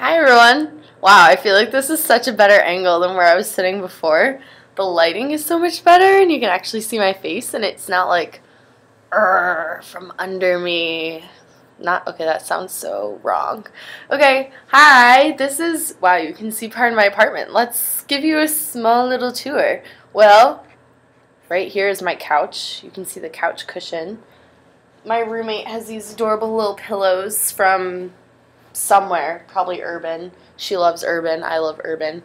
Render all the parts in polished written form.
Hi everyone! Wow, I feel like this is such a better angle than where I was sitting before. The lighting is so much better and you can actually see my face and it's not like from under me. Not okay, that sounds so wrong. Okay, hi, this is wow, you can see part of my apartment. Let's give you a small little tour. Well, right here is my couch. You can see the couch cushion. My roommate has these adorable little pillows from somewhere, probably Urban. She loves Urban. I love Urban.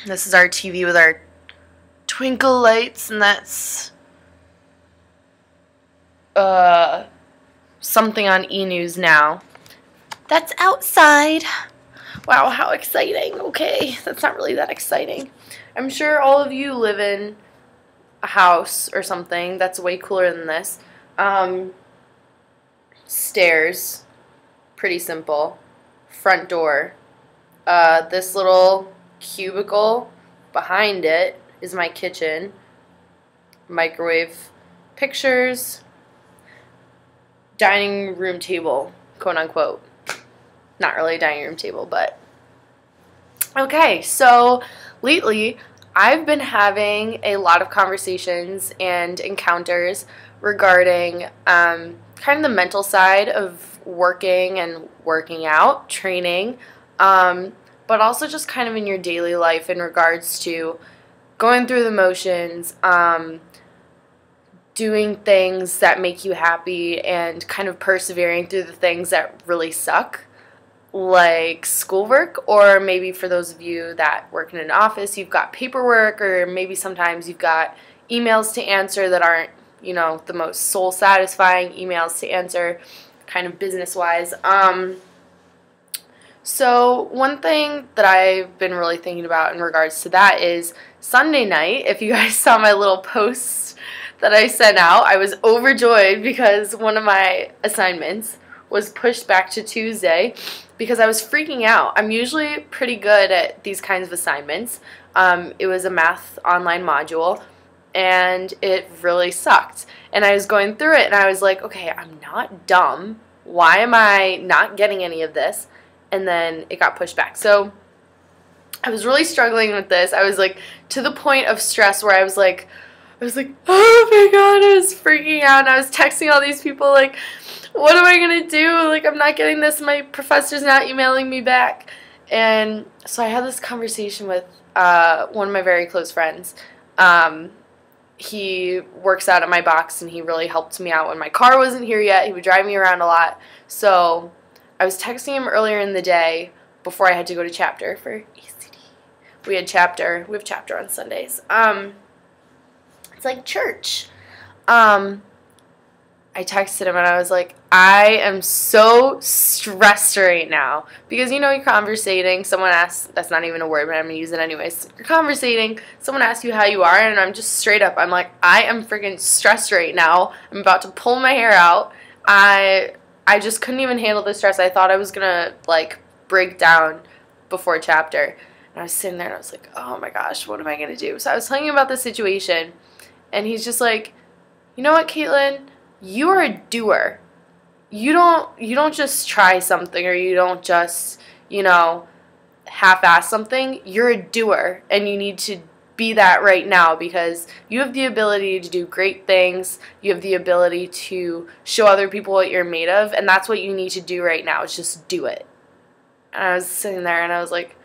This is our TV with our twinkle lights, and that's something on E! News Now. That's outside. Wow, how exciting. Okay, that's not really that exciting. I'm sure all of you live in a house or something that's way cooler than this. Stairs. Pretty simple. Front door. This little cubicle behind it is my kitchen. Microwave, pictures, dining room table, quote unquote. Not really a dining room table, but okay. So lately I've been having a lot of conversations and encounters regarding kind of the mental side of working and working out, training, but also just kind of in your daily life in regards to going through the motions, doing things that make you happy, and kind of persevering through the things that really suck, like schoolwork, or maybe for those of you that work in an office, you've got paperwork, or maybe sometimes you've got emails to answer that aren't, you know, the most soul-satisfying emails to answer, kind of business-wise. So one thing that I've been really thinking about in regards to that is Sunday night. If you guys saw my little post that I sent out, I was overjoyed because one of my assignments was pushed back to Tuesday because I was freaking out. I'm usually pretty good at these kinds of assignments. It was a math online module, and it really sucked. And I was going through it, and I was like, okay, I'm not dumb. Why am I not getting any of this? And then it got pushed back. So I was really struggling with this. I was like to the point of stress where I was like, oh my God, I was freaking out. And I was texting all these people like, what am I going to do? Like, I'm not getting this. My professor's not emailing me back. And so I had this conversation with one of my very close friends. He works out at my box, and he really helped me out when my car wasn't here yet. He would drive me around a lot. So I was texting him earlier in the day before I had to go to chapter for ECD. We have chapter on Sundays. It's like church. I texted him and I was like, I am so stressed right now. Because, you know, you're conversating, someone asks, that's not even a word, but I'm going to use it anyways. You're conversating, someone asks you how you are, and I'm just straight up, I'm like, I am freaking stressed right now. I'm about to pull my hair out. I just couldn't even handle the stress. I thought I was going to, like, break down before chapter. And I was sitting there and I was like, oh my gosh, what am I going to do? So I was telling him about the situation, and he's just like, you know what, Katelyn? You are a doer. You don't just try something, or you don't just, you know, half-ass something. You're a doer, and you need to be that right now because you have the ability to do great things. You have the ability to show other people what you're made of, and that's what you need to do right now is just do it. And I was sitting there and I was like,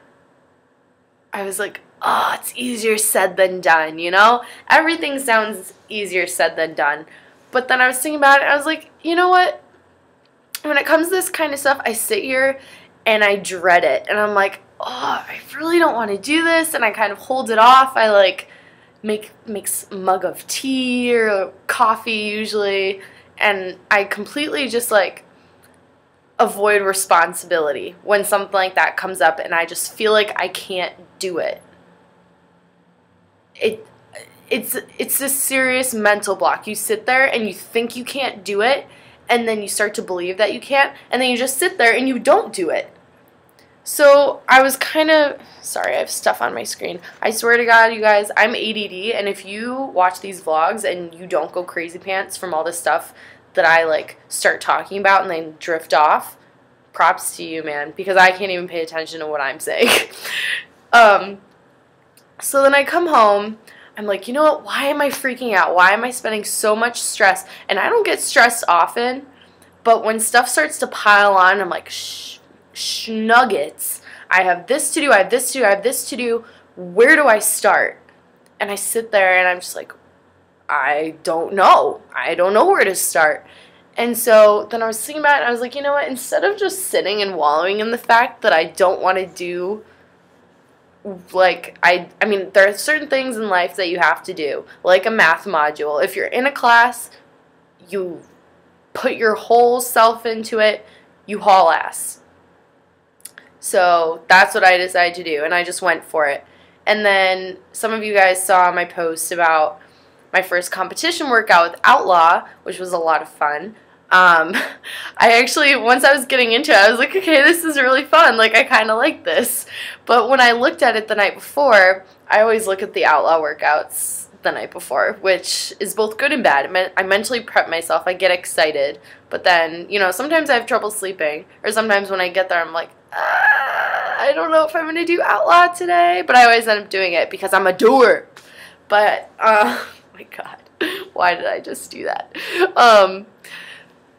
oh, it's easier said than done, you know? Everything sounds easier said than done. But then I was thinking about it, and I was like, you know what? When it comes to this kind of stuff, I sit here and I dread it. And I'm like, oh, I really don't want to do this. And I kind of hold it off. I like make a mug of tea or coffee usually. And I completely just like avoid responsibility when something like that comes up and I just feel like I can't do it. It's a serious mental block. You sit there and you think you can't do it, and then you start to believe that you can't, and then you just sit there and you don't do it. So I was kind of, sorry, I have stuff on my screen. I swear to God, you guys, I'm ADD, and if you watch these vlogs and you don't go crazy pants from all this stuff that I like start talking about and then drift off, props to you, man, because I can't even pay attention to what I'm saying. So then I come home. I'm like, you know what? Why am I freaking out? Why am I spending so much stress? And I don't get stressed often, but when stuff starts to pile on, I'm like, nuggets. I have this to do. I have this to do. I have this to do. Where do I start? And I sit there and I'm just like, I don't know. I don't know where to start. And so then I was thinking about it and I was like, you know what? Instead of just sitting and wallowing in the fact that I don't want to do, like, I mean, there are certain things in life that you have to do, like a math module. If you're in a class, you put your whole self into it, you haul ass. So that's what I decided to do, and I just went for it. And then some of you guys saw my post about my first competition workout with Outlaw, which was a lot of fun. I actually, once I was getting into it, I was like, okay, this is really fun. Like, I kind of like this. But when I looked at it the night before, I always look at the Outlaw workouts the night before, which is both good and bad. I mentally prep myself. I get excited. But then, you know, sometimes I have trouble sleeping. Or sometimes when I get there, I'm like, I don't know if I'm going to do Outlaw today. But I always end up doing it because I'm a doer. But, oh my God, why did I just do that?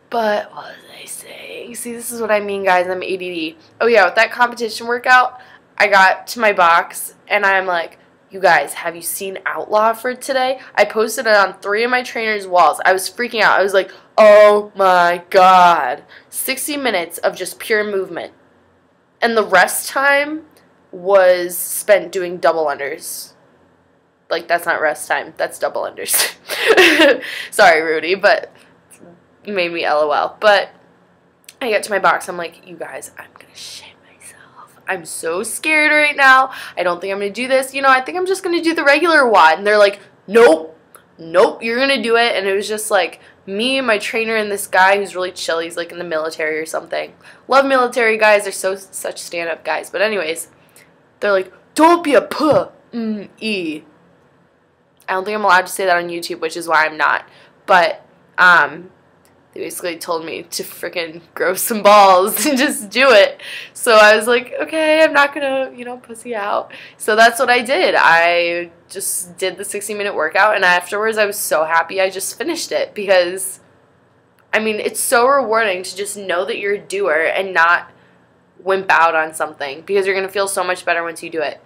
But what was I saying? See, this is what I mean, guys. I'm ADD. Oh, yeah, with that competition workout, I got to my box, and I'm like, you guys, have you seen Outlaw for today? I posted it on 3 of my trainers' walls. I was freaking out. I was like, oh, my God. 60 minutes of just pure movement. And the rest time was spent doing double unders. Like, that's not rest time. That's double unders. Sorry, Rudy, but made me LOL. But I get to my box. I'm like, you guys, I'm going to shit myself. I'm so scared right now. I don't think I'm going to do this. You know, I think I'm just going to do the regular WOD. And they're like, nope, you're going to do it. And it was just like me, my trainer, and this guy who's really chill. He's like in the military or something. Love military guys. They're such stand-up guys. But anyways, they're like, don't be a puh-e. I don't think I'm allowed to say that on YouTube, which is why I'm not. But, they basically told me to freaking grow some balls and just do it. So I was like, okay, I'm not going to, you know, pussy out. So that's what I did. I just did the 60-minute workout, and afterwards I was so happy I just finished it because, I mean, it's so rewarding to just know that you're a doer and not wimp out on something because you're going to feel so much better once you do it.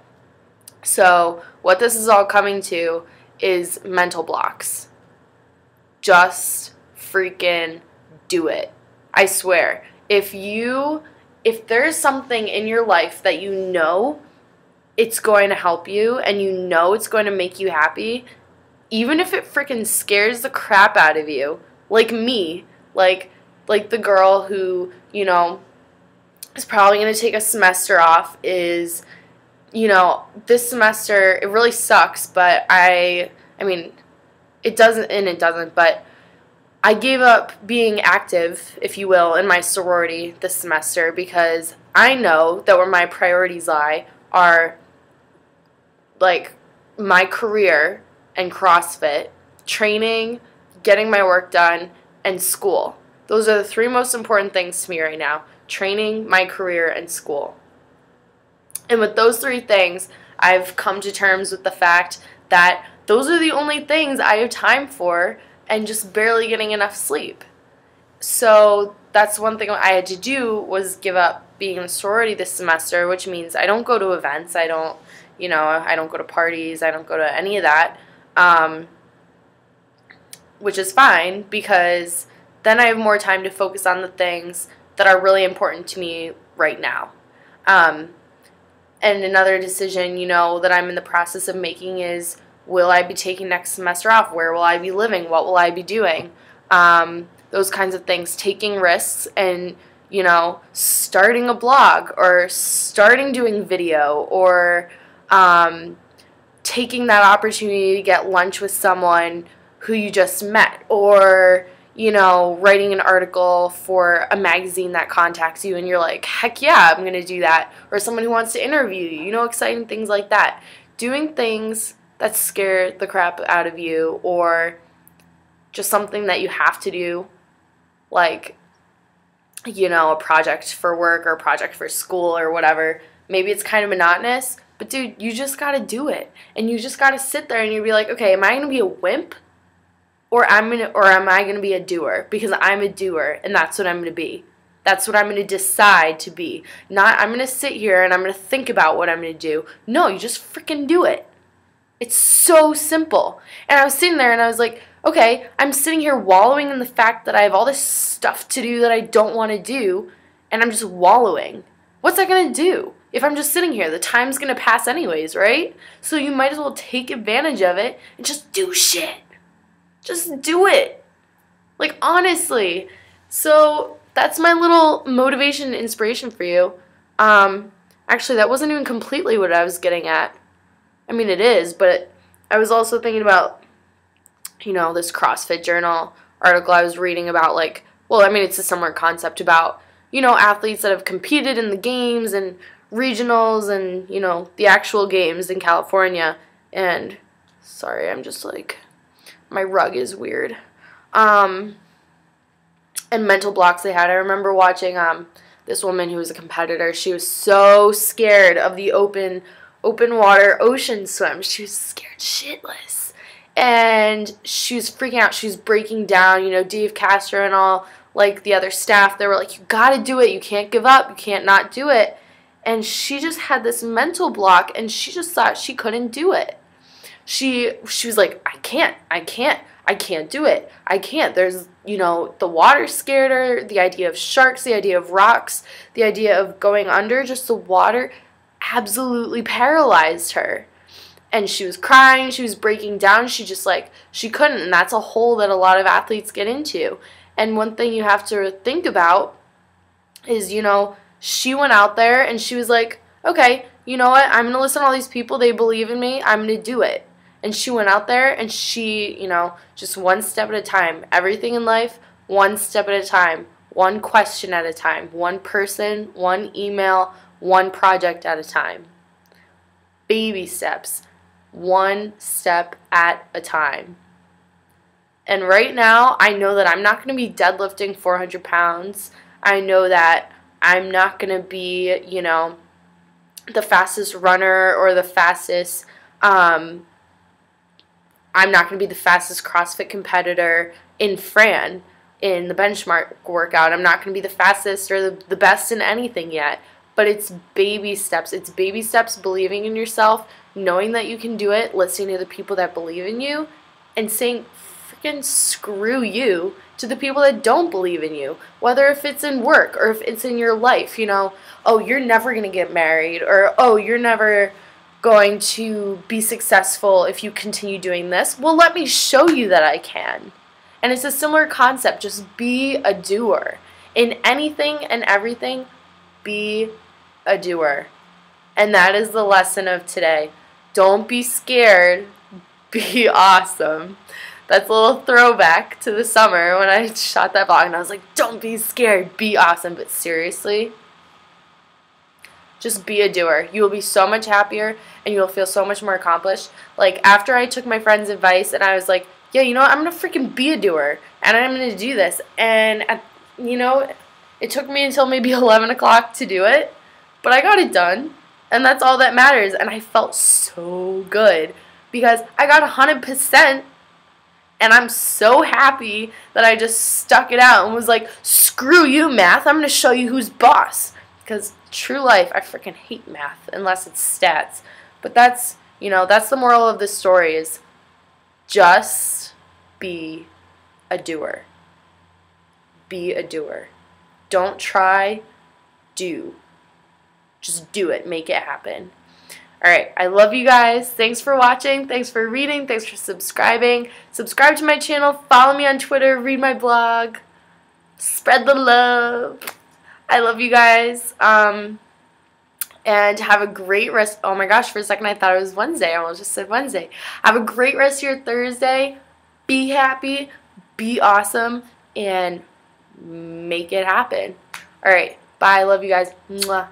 So what this is all coming to is mental blocks. Just freaking do it. I swear. If there's something in your life that you know it's going to help you and you know it's going to make you happy, even if it freaking scares the crap out of you, like me, like the girl who, you know, is probably going to take a semester off, is, you know, this semester, it really sucks, but I mean, it doesn't, but I gave up being active, if you will, in my sorority this semester because I know that where my priorities lie are, like, my career and CrossFit, training, getting my work done, and school. Those are the 3 most important things to me right now: training, my career, and school. And with those 3 things, I've come to terms with the fact that those are the only things I have time for and just barely getting enough sleep. So that's one thing I had to do, was give up being in a sorority this semester, which means I don't go to events, I don't go to parties, I don't go to any of that, which is fine because then I have more time to focus on the things that are really important to me right now. And another decision, you know, that I'm in the process of making is, will I be taking next semester off? Where will I be living? What will I be doing? Those kinds of things. Taking risks and, you know, starting a blog or starting doing video or taking that opportunity to get lunch with someone who you just met, or, you know, writing an article for a magazine that contacts you and you're like, heck yeah, I'm going to do that. Or someone who wants to interview you, you know, exciting things like that. Doing things that scare the crap out of you, or just something that you have to do. Like, you know, a project for work or a project for school or whatever. Maybe it's kind of monotonous, but dude, you just gotta do it. And you just gotta sit there and you'll be like, okay, am I gonna be a wimp? Or am I gonna be a doer? Because I'm a doer and that's what I'm gonna be. That's what I'm gonna decide to be. Not I'm gonna sit here and I'm gonna think about what I'm gonna do. No, you just freaking do it. It's so simple. And I was sitting there and I was like, okay, I'm sitting here wallowing in the fact that I have all this stuff to do that I don't want to do, and I'm just wallowing. What's that going to do? If I'm just sitting here, the time's going to pass anyways, right? So you might as well take advantage of it and just do shit. Just do it. Like, honestly. So that's my little motivation and inspiration for you. Actually, that wasn't even completely what I was getting at. I mean, it is, but I was also thinking about, you know, this CrossFit Journal article I was reading about, like, well, I mean, it's a similar concept about, you know, athletes that have competed in the games and regionals and, you know, the actual games in California. And, sorry, I'm just like, my rug is weird. And mental blocks they had. I remember watching this woman who was a competitor. She was so scared of the open water ocean swim. She was scared shitless. And she was freaking out. She was breaking down. You know, Dave Castro and all, like, the other staff, they were like, you gotta do it. You can't give up. You can't not do it. And she just had this mental block, and she just thought she couldn't do it. She was like, I can't do it. I can't. There's, you know, the water scared her, the idea of sharks, the idea of rocks, the idea of going under, just the water absolutely paralyzed her. And she was crying, she was breaking down, she just, like, she couldn't, and that's a hole that a lot of athletes get into. And one thing you have to think about is, you know, she went out there and she was like, okay, you know what, I'm going to listen to all these people, they believe in me, I'm going to do it. And she went out there and she, you know, just one step at a time. Everything in life, one step at a time, one question at a time, one person, one email, one project at a time. Baby steps. One step at a time. And right now, I know that I'm not going to be deadlifting 400 pounds. I know that I'm not going to be, you know, the fastest runner or the fastest, I'm not going to be the fastest CrossFit competitor in Fran in the benchmark workout. I'm not going to be the fastest or the best in anything yet. But it's baby steps. It's baby steps, believing in yourself, knowing that you can do it, listening to the people that believe in you, and saying freaking screw you to the people that don't believe in you. Whether if it's in work or if it's in your life, you know, oh, you're never going to get married, or oh, you're never going to be successful if you continue doing this. Well, let me show you that I can. And it's a similar concept. Just be a doer. In anything and everything, be a doer. And that is the lesson of today. Don't be scared. Be awesome. That's a little throwback to the summer when I shot that vlog and I was like, don't be scared. Be awesome. But seriously, just be a doer. You will be so much happier and you'll feel so much more accomplished. Like, after I took my friend's advice and I was like, yeah, you know what? I'm going to freaking be a doer. And I'm going to do this. And, you know, it took me until maybe 11 o'clock to do it, but I got it done, and that's all that matters, and I felt so good because I got 100%, and I'm so happy that I just stuck it out and was like, screw you, math, I'm going to show you who's boss, because true life, I freaking hate math unless it's stats, but that's, you know, that's the moral of this story is just be a doer. Be a doer. Don't try, do. Just do it. Make it happen. Alright, I love you guys. Thanks for watching. Thanks for reading. Thanks for subscribing. Subscribe to my channel. Follow me on Twitter. Read my blog. Spread the love. I love you guys. And have a great rest. Oh my gosh, for a second I thought it was Wednesday. I almost just said Wednesday. Have a great rest of your Thursday. Be happy. Be awesome. And make it happen. Alright, bye. Love you guys. Mwah.